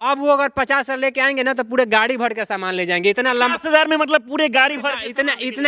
अब वो अगर 50 लेके आएंगे ना तो पूरे गाड़ी भर के सामान ले जाएंगे। इतना लंबा 50,000 में मतलब पूरे गाड़ी भर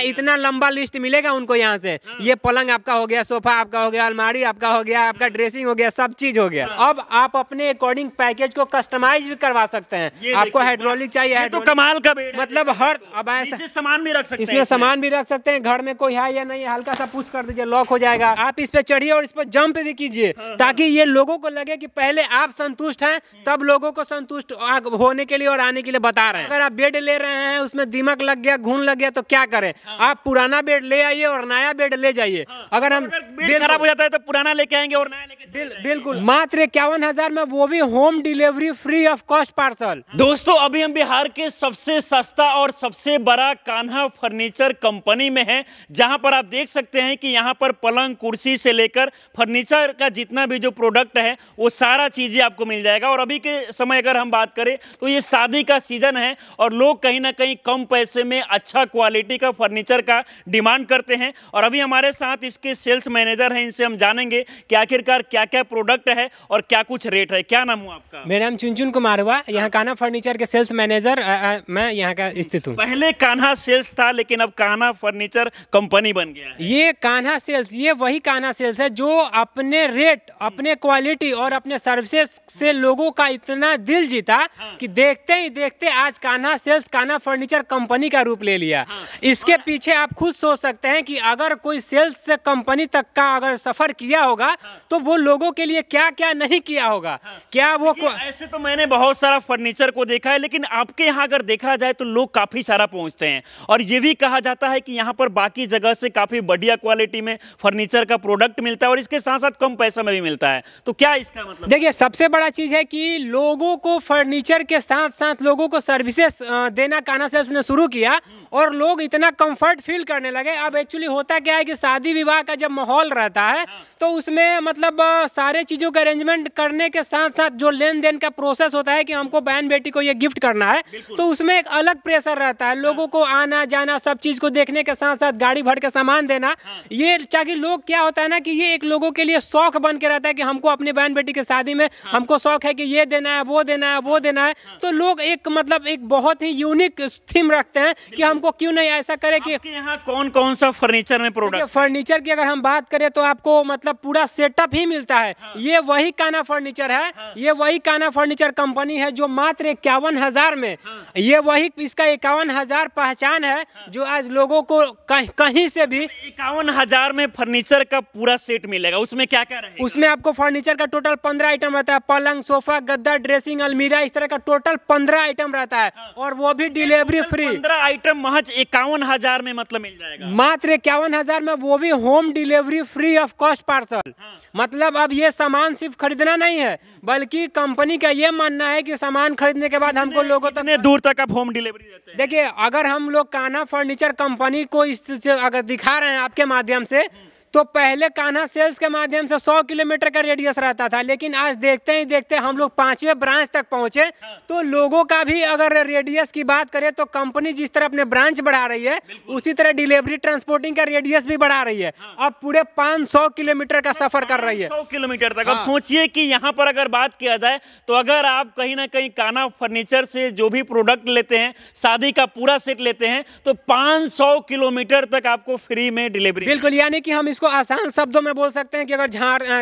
इतना लंबा लिस्ट मिलेगा उनको यहाँ से। ये पलंग आपका हो गया, सोफा आपका हो गया, अलमारी आपका हो गया, आपका ड्रेसिंग हो गया, सब चीज हो गया। अब आप अपने अकॉर्डिंग पैकेज को कस्टमाइज भी करवा सकते हैं। आपको हाइड्रोलिक चाहिए तो कमाल का बेड मतलब हर अब ऐसा सामान भी रख सकते हैं, इसमें सामान भी रख सकते हैं। घर में कोई है या नहीं, हल्का सा पुश कर दीजिए, लॉक हो जाएगा। आप इस पे चढ़िए और इस पर जंप भी कीजिए ताकि ये लोगों को लगे कि पहले आप संतुष्ट हैं, तब लोगों को संतुष्ट होने के लिए और आने के लिए बता रहे हैं। अगर आप बेड ले रहे हैं उसमें दीमक लग गया, घुन लग गया तो क्या करें? आप पुराना बेड ले आइए और नया बेड ले जाइए। अगर हम बेड खराब हो जाता है तो पुराना लेके आएंगे और नया लेके बिल्कुल मात्र 51,000 में, वो भी home delivery free of cost parcel. दोस्तों अभी हम बिहार के सबसे सस्ता और सबसे बड़ा कान्हा फर्नीचर कंपनी में हैं, जहां पर आप देख सकते हैं कि यहां पर पलंग कुर्सी से लेकर फर्नीचर का जितना भी जो प्रोडक्ट है वो सारा चीजें आपको मिल जाएगा। और अभी के समय अगर हम बात करें तो ये शादी का सीजन है और लोग कहीं ना कहीं कम पैसे में अच्छा क्वालिटी का फर्नीचर का डिमांड करते हैं। और अभी हमारे साथ इसके सेल्स मैनेजर हैं, इनसे हम जानेंगे कि आखिरकार क्या क्या प्रोडक्ट है और क्या कुछ रेट है। क्या नाम हुआ आपका? मेरा नाम चुनचुन कुमार हुआ, यहाँ कान्हा फर्नीचर के सेल्स मैनेजर मैं यहाँ का स्थित हूँ। पहले कान्हा सेल्स था लेकिन अब कान्हा फर्नीचर कंपनी बन गया है। ये कान्हा सेल्स, ये वही कान्हा सेल्स है जो अपने रेट, अपने क्वालिटी और अपने सर्विसेज से लोगों का इतना दिल जीता कि देखते ही देखते आज Kanha sales Kanha furniture company का रूप ले लिया। इसके पीछे आप खुद सोच सकते हैं कि अगर कोई सेल्स से कंपनी तक का अगर सफर किया होगा तो वो लोगों के लिए क्या क्या नहीं किया होगा। क्या वो ऐसे तो मैंने बहुत सारा फर्नीचर को देखा है, लेकिन आपके यहाँ अगर देखा जाए तो लोग काफी सारा पहुंचते हैं और ये भी कहा जाता है कि यहाँ पर बाकी जगह से काफी बढ़िया क्वालिटी में फर्नीचर का प्रोडक्ट मिलता है और इसके साथ साथ कम पैसा में भी मिलता है। तो क्या इसका मतलब? देखिए सबसे बड़ा चीज है कि लोगों को फर्नीचर के साथ साथ लोगों को सर्विसेज देना कान्हा सेल्स ने शुरू किया और लोग इतना कंफर्ट फील करने लगे। अब एक्चुअली होता क्या है कि शादी विवाह का जब माहौल रहता है तो उसमें मतलब सारे चीजों का अरेंजमेंट करने के साथ साथ जो लेन देन का प्रोसेस होता है कि हमको बहन बेटी को ये गिफ्ट करना है, तो उसमें एक अलग प्रेशर रहता है। लोगों को आना जाना सब चीज को देखने के साथ साथ गाड़ी भर के सामान देना, ये ताकि लोग क्या होता है ना कि ये एक लोगों के लिए शौक बन के रहता है कि हमको अपनी बहन बेटी की शादी में हमको शौक है कि ये देना है, वो देना है, वो देना है। तो लोग एक मतलब एक बहुत ही यूनिक थीम रखते हैं कि हमको क्यों नहीं ऐसा करे कि यहाँ कौन कौन सा फर्नीचर में प्रोडक्ट? फर्नीचर की अगर हम बात करें तो आपको मतलब पूरा सेटअप ही मिलता है। ये वही कान्हा फर्नीचर है, ये वही कान्हा फर्नीचर कंपनी है जो मात्र 51,000 में, ये वही इसका 51,000 पहचान है जो आज लोगों को कहीं से भी 51,000 में फर्नीचर का पूरा सेट मिलेगा। उसमें क्या क्या रहेगा? उसमें आपको फर्नीचर का टोटल 15 आइटम रहता है। पलंग, सोफा, गद्दा, ड्रेसिंग, अलमीरा, इस तरह का टोटल 15 आइटम रहता है और वो भी डिलीवरी फ्री। 15 आइटम महज 51,000 में मतलब मिल जाएगा। मात्र 51,000 में, वो भी home delivery free of cost parcel. मतलब अब ये सामान सिर्फ खरीदना नहीं है बल्कि कंपनी का ये मानना है कि सामान खरीदने के बाद हमको लोगों तक कितने दूर तक आप होम डिलीवरी देते हैं? देखिए अगर हम लोग कान्हा फर्नीचर कंपनी को इस अगर दिखा रहे हैं आपके माध्यम से, तो पहले कान्हा सेल्स के माध्यम से 100 किलोमीटर का रेडियस रहता था, लेकिन आज देखते ही देखते हम लोग 5वें ब्रांच तक पहुंचे। तो लोगों का भी अगर रेडियस की बात करें तो कंपनी जिस तरह अपने ब्रांच बढ़ा रही है उसी तरह डिलीवरी ट्रांसपोर्टिंग का रेडियस भी बढ़ा रही है। अब पूरे 500 किलोमीटर का सफर कर रही है। 100 किलोमीटर तक। अब सोचिए कि यहाँ पर अगर बात किया जाए तो अगर आप कहीं ना कहीं कान्हा फर्नीचर से जो भी प्रोडक्ट लेते हैं, शादी का पूरा सेट लेते हैं, तो 500 किलोमीटर तक आपको फ्री में डिलीवरी। बिल्कुल, यानी कि हम इसको आसान शब्दों में बोल सकते हैं कि अगर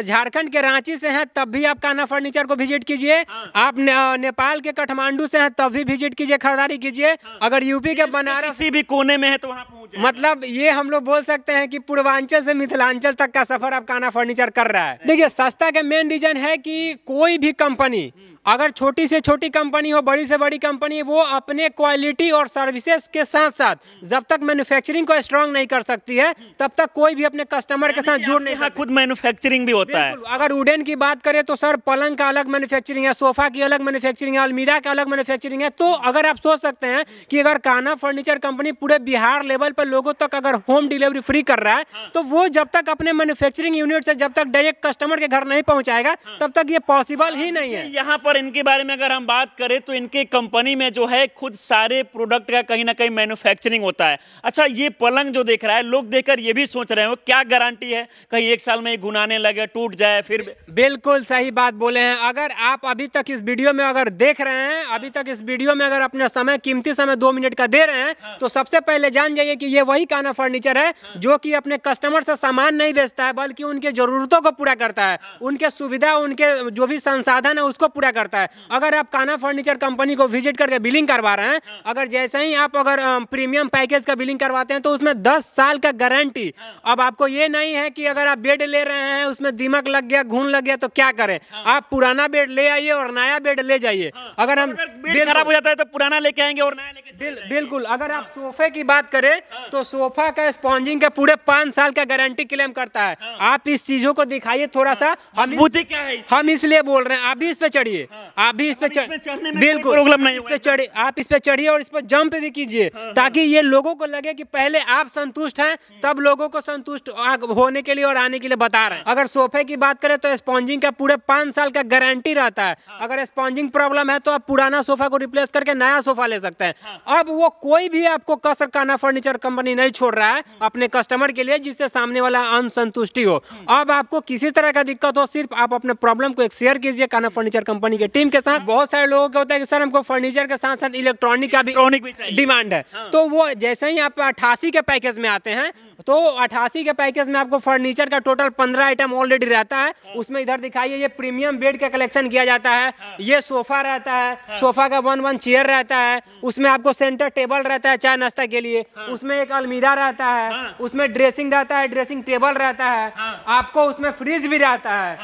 झारखंड के रांची से हैं तब भी आप कान्हा फर्नीचर को विजिट कीजिए। आप नेपाल के काठमांडू से हैं तब भी विजिट कीजिए, खरीदारी कीजिए। अगर यूपी के बनारस किसी भी कोने में है तो वहां पहुंचे। मतलब ये हम लोग बोल सकते हैं कि पूर्वांचल से मिथिलांचल तक का सफर आप कान्हा फर्नीचर कर रहा है। देखिए सस्ता का मेन रीजन है कि कोई भी कंपनी, अगर छोटी से छोटी कंपनी हो, बड़ी से बड़ी कंपनी, वो अपने क्वालिटी और सर्विसेज के साथ साथ जब तक मैन्युफैक्चरिंग को स्ट्रांग नहीं कर सकती है तब तक कोई भी अपने कस्टमर के साथ जुड़ नहीं सकता। खुद मैन्युफैक्चरिंग भी होता है। अगर वुडन की बात करें तो सर पलंग का अलग मैन्युफैक्चरिंग है, सोफा की अलग मैन्युफैक्चरिंग है, अलमीरा का अलग मैन्युफैक्चरिंग है। तो अगर आप सोच सकते हैं कि अगर कान्हा फर्नीचर कंपनी पूरे बिहार लेवल पर लोगों तक अगर होम डिलीवरी फ्री कर रहा है तो वो जब तक अपने मैन्युफैक्चरिंग यूनिट से जब तक डायरेक्ट कस्टमर के घर नहीं पहुंचाएगा तब तक ये पॉसिबल ही नहीं है। यहाँ पर पर इनके बारे में अगर हम बात करें तो इनके कंपनी में जो है खुद सारे प्रोडक्ट का कहीं ना कहीं मैन्युफैक्चरिंग होता है। अच्छा, ये पलंग जो देख रहा है, लोग देखकर ये भी सोच रहे हो क्या गारंटी है कहीं एक साल में ये घुनाने लगे, टूट जाए फिर? बिल्कुल सही बात बोले हैं। अगर आप अभी तक इस वीडियो में अगर देख रहे हैं, अभी तक इस वीडियो में अगर अपना समय, कीमती समय 2 मिनट का दे रहे हैं, तो सबसे पहले जान जाइए कि ये वही कान्हा फर्नीचर है जो कि अपने कस्टमर से सामान नहीं बेचता है, बल्कि उनके जरूरतों को पूरा करता है, उनके सुविधा, उनके जो भी संसाधन है उसको पूरा करता है। अगर आप कान्हा फर्नीचर कंपनी को विजिट करके बिलिंग करवा रहे हैं, अगर जैसे ही आप अगर प्रीमियम पैकेज का बिलिंग करवाते हैं तो उसमें 10 साल का गारंटी। अब आपको ये नहीं है कि अगर आप बेड ले रहे हैं उसमें दीमक लग गया, घुन लग गया तो क्या करें, आप पुराना बेड ले आइए और नया बेड ले जाइए। अगर हम बेड खराब हो जाता है तो पुराना लेके आएंगे और नया लेके बिल्कुल। अगर आप सोफे की बात करें तो सोफा का स्पॉन्जिंग का पूरे 5 साल का गारंटी क्लेम करता है। आप इस चीजों को दिखाइए थोड़ा सा, क्या है हम इसलिए बोल रहे हैं, आप भी इस पे चढ़िए, आप भी इस पे बिल्कुल प्रॉब्लम नहीं, इस पे चढ़िए, आप इस पे चढ़िए और इस पे जंप भी कीजिए, ताकि ये लोगों को लगे कि पहले आप संतुष्ट हैं, तब लोगों को संतुष्ट होने के लिए और आने के लिए बता रहे हैं। अगर सोफे की बात करें तो स्पॉन्जिंग का पूरे 5 साल का गारंटी रहता है। अगर स्पॉन्जिंग प्रॉब्लम है तो आप पुराना सोफा को रिप्लेस करके नया सोफा ले सकते हैं। अब वो कोई भी आपको कसर कान्हा फर्नीचर कंपनी नहीं छोड़ रहा है अपने कस्टमर के लिए जिससे सामने वाला असंतुष्टि हो। अब आपको किसी तरह का दिक्कत हो, सिर्फ आप अपने प्रॉब्लम को एक शेयर कीजिए कान्हा फर्नीचर कंपनी की टीम के साथ। बहुत सारे लोगों को होता है कि सर हमको फर्नीचर के साथ साथ इलेक्ट्रॉनिक का भी डिमांड है, तो वो जैसे ही आप 88 के पैकेज में आते हैं तो 88 के पैकेज में आपको फर्नीचर का टोटल 15 आइटम ऑलरेडी रहता है। उसमें इधर दिखाइए, ये प्रीमियम बेड का कलेक्शन किया जाता है, ये सोफा रहता है, सोफा का 1 चेयर रहता है, उसमें आपको सेंटर टेबल रहता है चाय नाश्ता के लिए, उसमें एक अलमीरा रहता है, उसमें ड्रेसिंग रहता है, ड्रेसिंग टेबल रहता है, आपको उसमें फ्रिज भी रहता है,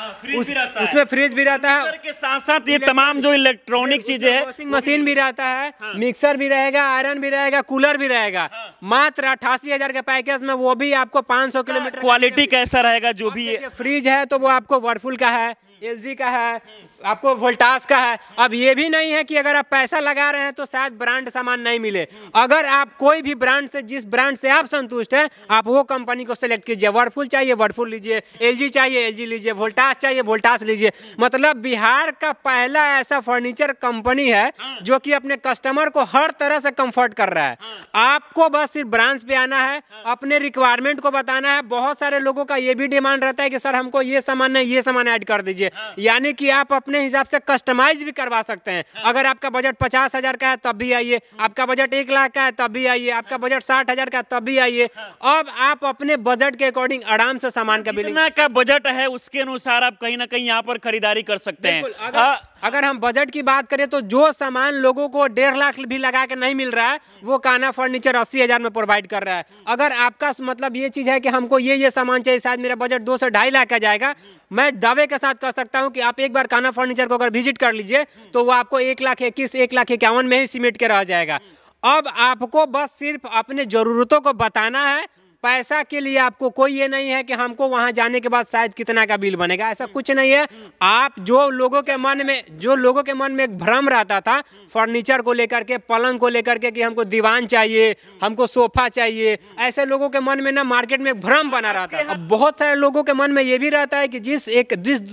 उसमें फ्रिज भी रहता है के साथ साथ ये तमाम जो इलेक्ट्रॉनिक चीजें है, वॉशिंग मशीन भी रहता है, मिक्सर भी रहेगा, आयरन भी रहेगा, कूलर भी रहेगा। मात्र 88,000 के पैकेज में, वो भी आपको 500 किलोमीटर। क्वालिटी कैसा रहेगा जो भी है? फ्रिज है तो वो आपको वर्लपूल का है, एलजी का है, आपको वोल्टास का है। अब ये भी नहीं है कि अगर आप पैसा लगा रहे हैं तो शायद ब्रांड सामान नहीं मिले। अगर आप कोई भी ब्रांड से, जिस ब्रांड से आप संतुष्ट हैं, आप वो कंपनी को सेलेक्ट कीजिए। वर्लपूल चाहिए वर्लपूल लीजिए, एलजी चाहिए एलजी लीजिए, वोल्टास चाहिए वोल्टास लीजिए। मतलब बिहार का पहला ऐसा फर्नीचर कंपनी है जो कि अपने कस्टमर को हर तरह से कंफर्ट कर रहा है। आपको बस सिर्फ ब्रांच पे आना है, अपने रिक्वायरमेंट को बताना है। बहुत सारे लोगों का ये भी डिमांड रहता है कि सर हमको ये सामान नहीं, ये सामान ऐड कर दीजिए, यानी कि आप अपने हिसाब से कस्टमाइज भी करवा सकते हैं। अगर आपका बजट 50,000 का है तब भी आइए, आपका बजट 1 लाख का है तब भी आइए, आपका बजट 60,000 का तब भी आइए। अब आप अपने बजट के अकॉर्डिंग आराम से सामान का बिलिंग, जितना का बजट है उसके अनुसार आप कहीं ना कहीं यहाँ पर खरीदारी कर सकते हैं। अगर हम बजट की बात करें तो जो सामान लोगों को 1.5 लाख भी लगा के नहीं मिल रहा है, वो कान्हा फर्नीचर 80,000 में प्रोवाइड कर रहा है। अगर आपका मतलब ये चीज़ है कि हमको ये सामान चाहिए, शायद मेरा बजट 2 से 2.5 लाख का जाएगा, मैं दावे के साथ कह सकता हूं कि आप एक बार कान्हा फर्नीचर को अगर विजिट कर लीजिए तो वो आपको 1,21,00,000 1,51,00,000 में ही सिमट के रह जाएगा। अब आपको बस सिर्फ अपने ज़रूरतों को बताना है। पैसा के लिए आपको कोई ये नहीं है कि हमको वहां जाने के बाद शायद कितना का बिल बनेगा, ऐसा कुछ नहीं है। आप जो लोगों के मन में एक भ्रम रहता था फर्नीचर को लेकर के, पलंग को लेकर के कि हमको दीवान चाहिए, हमको सोफा चाहिए, ऐसे लोगों के मन में ना मार्केट में एक भ्रम बना रहता है। अब बहुत सारे लोगों के मन में ये भी रहता है कि जिस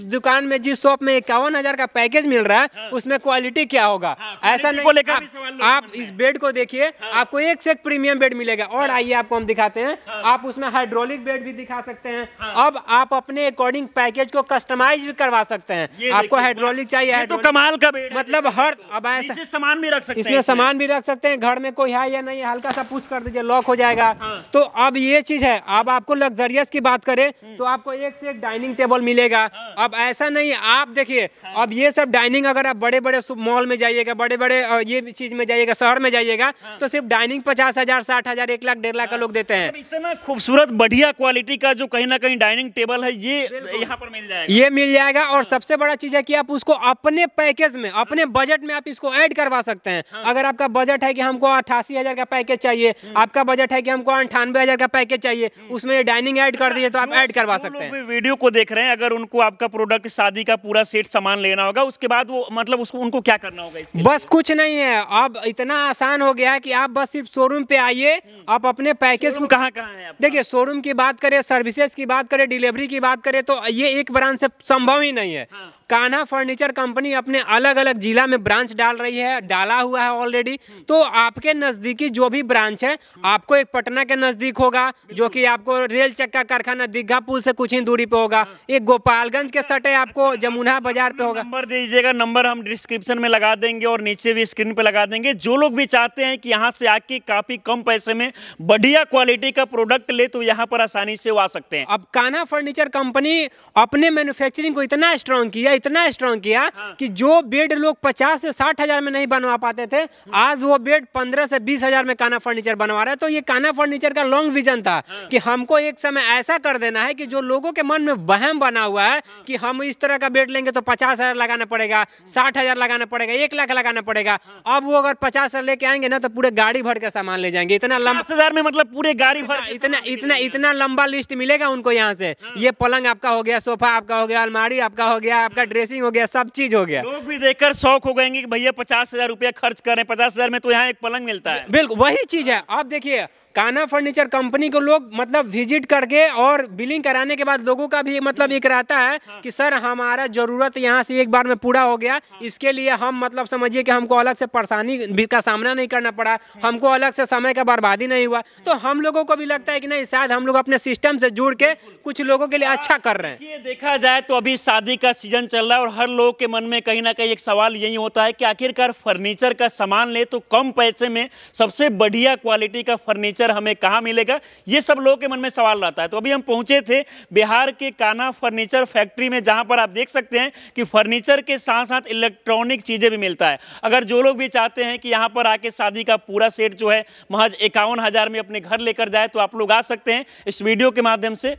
दुकान में, जिस शॉप में 51,000 का पैकेज मिल रहा है उसमें क्वालिटी क्या होगा, ऐसा नहीं। आप इस बेड को देखिए, आपको एक से एक प्रीमियम बेड मिलेगा। और आइए आपको हम दिखाते हैं, आप उसमें हाइड्रोलिक बेड भी दिखा सकते हैं। अब आप अपने अकॉर्डिंग पैकेज को कस्टमाइज भी करवा सकते हैं। आपको हाइड्रोलिक चाहिए, तो कमाल का बेड, मतलब हर, अब ऐसा सामान भी रख सकते हैं, इसमें सामान भी रख सकते हैं। घर में कोई है या नहीं, हल्का सा पुश कर दीजिए, लॉक हो जाएगा। तो अब ये चीज है। अब आपको लग्जरियस की बात करें तो आपको एक से एक डाइनिंग टेबल मिलेगा। अब ऐसा नहीं, आप देखिए, अब ये सब डाइनिंग, अगर आप बड़े बड़े मॉल में जाइएगा, बड़े बड़े ये चीज में जाइएगा, शहर में जाइएगा, तो सिर्फ डाइनिंग 50,000 60,000 1 लाख 1.5 लाख का लोग देते हैं। इतना खूबसूरत बढ़िया क्वालिटी का जो कहीं ना कहीं डाइनिंग टेबल है, ये यहाँ पर मिल जाएगा, ये मिल जाएगा। और सबसे बड़ा चीज है कि आप उसको अपने पैकेज में, अपने बजट में आप इसको ऐड करवा सकते हैं। अगर आपका बजट है कि हमको 88,000 का पैकेज चाहिए, आपका बजट है कि हमको 98,000 का पैकेज चाहिए, उसमें डाइनिंग ऐड कर दीजिए तो आप ऐड करवा सकते हैं। वीडियो को देख रहे हैं, अगर उनको आपका प्रोडक्ट, शादी का पूरा सेट सामान लेना होगा, उसके बाद वो मतलब उसको उनको क्या करना होगा? बस कुछ नहीं है, अब इतना आसान हो गया है कि आप बस सिर्फ शोरूम पे आइए, आप अपने पैकेज को, कहाँ है देखिए, शोरूम की बात करें, सर्विसेज की बात करें, डिलीवरी की बात करें, तो ये एक ब्रांच से संभव ही नहीं है। कान्हा फर्नीचर कंपनी अपने अलग अलग जिला में ब्रांच डाल रही है, डाला हुआ है ऑलरेडी। तो आपके नज़दीकी जो भी ब्रांच है, आपको एक पटना के नज़दीक होगा जो कि आपको रेल चक्का कारखाना दीघा पुल से कुछ ही दूरी पे होगा, एक गोपालगंज के सटे आपको जमुना बाजार पे होगा। नंबर दे दीजिएगा, नंबर हम डिस्क्रिप्शन में लगा देंगे और नीचे भी स्क्रीन पे लगा देंगे। जो लोग भी चाहते हैं कि यहाँ से आके काफी कम पैसे में बढ़िया क्वालिटी का प्रोडक्ट ले तो यहाँ पर आसानी से वो आ सकते हैं। अब कान्हा फर्नीचर कंपनी अपने मैन्युफैक्चरिंग को इतना स्ट्रॉन्ग किया कि जो बेड लोग 50 से 60 हजार में नहीं बनवा पाते थे, आज वो बेड 15 से 20 हजार में कान्हा फर्नीचर बनवा रहा है। तो ये कान्हा फर्नीचर का लॉन्ग विजन था कि हमको एक समय ऐसा कर देना है कि जो लोगों के मन में वहम बना हुआ है कि हम इस तरह का बेड लेंगे तो 50 हजार लगाना पड़ेगा, 60 हजार लगाना पड़ेगा, 1 लाख लगाना पड़ेगा। अब वो अगर 50 हजार लेके आएंगे ना तो पूरे गाड़ी भर के सामान ले जाएंगे। इतना लंबा 50,000 में मतलब पूरे गाड़ी भर इतना लंबा लिस्ट मिलेगा उनको यहाँ से। ये पलंग आपका हो गया, सोफा आपका हो गया, अलमारी आपका हो गया, आपका ड्रेसिंग हो गया, सब चीज हो गया। लोग भी देखकर शौक हो गए कि भैया 50,000 रुपया खर्च कर रहे हैं, 50,000 में तो यहाँ एक पलंग मिलता है। बिल्कुल वही चीज है। आप देखिए कान्हा फर्नीचर कंपनी को लोग मतलब विजिट करके और बिलिंग कराने के बाद लोगों का भी मतलब एक रहता है कि सर हमारा जरूरत यहाँ से एक बार में पूरा हो गया, इसके लिए हम मतलब समझिए कि हमको अलग से परेशानी भी का सामना नहीं करना पड़ा, हमको अलग से समय का बर्बादी नहीं हुआ। तो हम लोगों को भी लगता है कि नहीं, शायद हम लोग अपने सिस्टम से जुड़ के कुछ लोगों के लिए अच्छा कर रहे हैं। ये देखा जाए तो अभी शादी का सीजन चल रहा है और हर लोग के मन में कहीं ना कहीं एक सवाल यही होता है कि आखिरकार फर्नीचर का सामान ले तो कम पैसे में सबसे बढ़िया क्वालिटी का फर्नीचर हमें कहाँ मिलेगा, ये सब लोगों के मन में सवाल रहता है। तो अभी हम पहुंचे थे बिहार के कान्हा फर्नीचर फैक्ट्री में, जहां पर आप देख सकते हैं कि फर्नीचर के साथ साथ इलेक्ट्रॉनिक चीजें भी मिलता है। अगर जो लोग भी चाहते हैं कि यहां पर आके शादी का पूरा सेट जो है महज 51,000 में अपने घर लेकर जाए तो आप लोग आ सकते हैं इस वीडियो के माध्यम से।